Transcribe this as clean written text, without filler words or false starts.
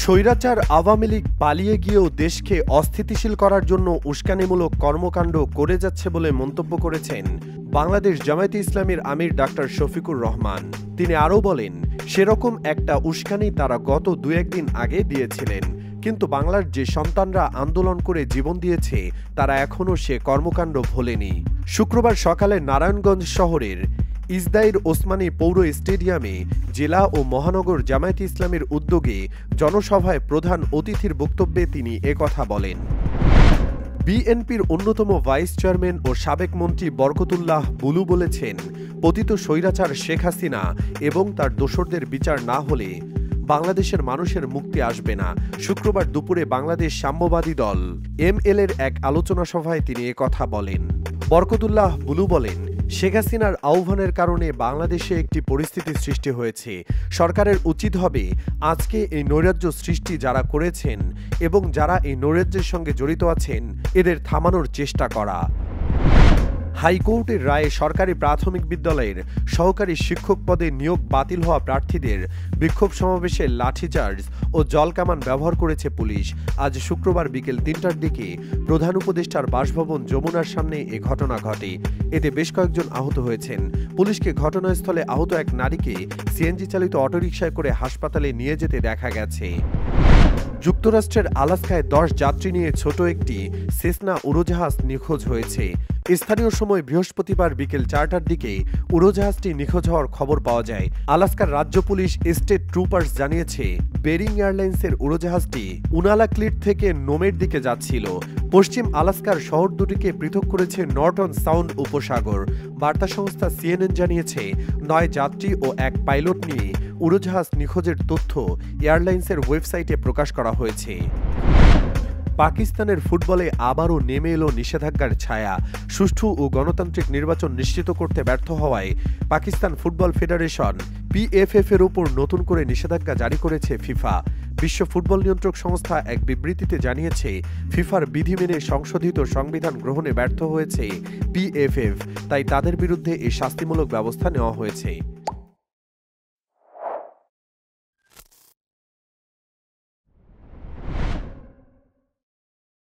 স্বৈরাচার আওয়ামী লীগ পালিয়ে গিয়েও দেশকে অস্থিতিশীল করার জন্য উস্কানিমূলক কর্মকাণ্ড করে যাচ্ছে বলে মন্তব্য করেছেন বাংলাদেশ জামায়াতে ইসলামীর আমির ডাক্তার শফিকুর রহমান। তিনি আরও বলেন, সেরকম একটা উস্কানি তারা গত দু-এক দিন আগে দিয়েছিলেন, কিন্তু বাংলার যে সন্তানরা আন্দোলন করে জীবন দিয়েছে তারা এখনও সে কর্মকাণ্ড ভোলেনি। শুক্রবার সকালে নারায়ণগঞ্জ শহরের ইসদাইর ওসমানী পৌর স্টেডিয়ামে জেলা ও মহানগর জামায়াতে ইসলামীর উদ্যোগে জনসভায় প্রধান অতিথির বক্তব্যে তিনি একথা বলেন। বিএনপির অন্যতম ভাইস চেয়ারম্যান ও সাবেক মন্ত্রী বরকতুল্লাহ বুলু বলেছেন, পতিত স্বৈরাচার শেখ হাসিনা এবং তার দোসরদের বিচার না হলে বাংলাদেশের মানুষের মুক্তি আসবে না। শুক্রবার দুপুরে বাংলাদেশ সাম্যবাদী দল ML এর এক আলোচনা সভায় তিনি একথা বলেন। বরকতুল্লাহ বুলু বলেন, শেখ হাসিনার আহ্বানের কারণে বাংলাদেশে একটি পরিস্থিতি সৃষ্টি হয়েছে। সরকারের উচিত হবে আজকে এই নৈরাজ্য সৃষ্টি যারা করেছেন এবং যারা এই নৈরাজ্যের সঙ্গে জড়িত আছেন এদের থামানোর চেষ্টা করা। হাইকোর্টের রায়ে সরকারি প্রাথমিক বিদ্যালয়ের সহকারী শিক্ষক পদে নিয়োগ বাতিল হওয়া প্রার্থীদের বিক্ষোভ সমাবেশে লাঠিচার্জ ও জলকামান ব্যবহার করেছে পুলিশ। আজ শুক্রবার বিকেল ৩টার দিকে প্রধান উপদেষ্টার বাসভবন যমুনার সামনে এ ঘটনা ঘটে। এতে বেশ কয়েকজন আহত হয়েছেন। পুলিশকে ঘটনাস্থলে আহত এক নারীকে সিএনজি চালিত অটোরিকশায় করে হাসপাতালে নিয়ে যেতে দেখা গেছে। যুক্তরাষ্ট্রের আলাস্কায় 10 যাত্রী নিয়ে ছোট একটি সেসনা উড়োজাহাজ নিখোঁজ হয়েছে। স্থানীয় সময় বৃহস্পতিবার বিকেল 4টার দিকে উড়োজাহাজটি নিখোঁজ হওয়ার খবর পাওয়া যায়। আলাস্কার রাজ্য পুলিশ স্টেট ট্রুপার্স জানিয়েছে, বেরিং এয়ারলাইন্সের উড়োজাহাজটি উনালাক্লিট থেকে নোমের দিকে যাচ্ছিল। পশ্চিম আলাস্কার শহর দুটিকে পৃথক করেছে নর্টন সাউন্ড উপসাগর। বার্তা সংস্থা CNN জানিয়েছে, 9 যাত্রী ও এক পাইলট নিয়ে উড়োজাহাজ নিখোঁজের তথ্য এয়ারলাইন্সের ওয়েবসাইটে প্রকাশ করা হয়েছে। পাকিস্তানের ফুটবলে আবারও নেমে এলো নিষেধাজ্ঞার ছায়া। সুষ্ঠু ও গণতান্ত্রিক নির্বাচন নিশ্চিত করতে ব্যর্থ হওয়ায় পাকিস্তান ফুটবল ফেডারেশন PFF এর উপর নতুন করে নিষেধাজ্ঞা জারি করেছে ফিফা। বিশ্ব ফুটবল নিয়ন্ত্রক সংস্থা এক বিবৃতিতে জানিয়েছে, ফিফার বিধি মেনে সংশোধিত সংবিধান গ্রহণে ব্যর্থ হয়েছে PFF, তাই তাদের বিরুদ্ধে এই শাস্তিমূলক ব্যবস্থা নেওয়া হয়েছে।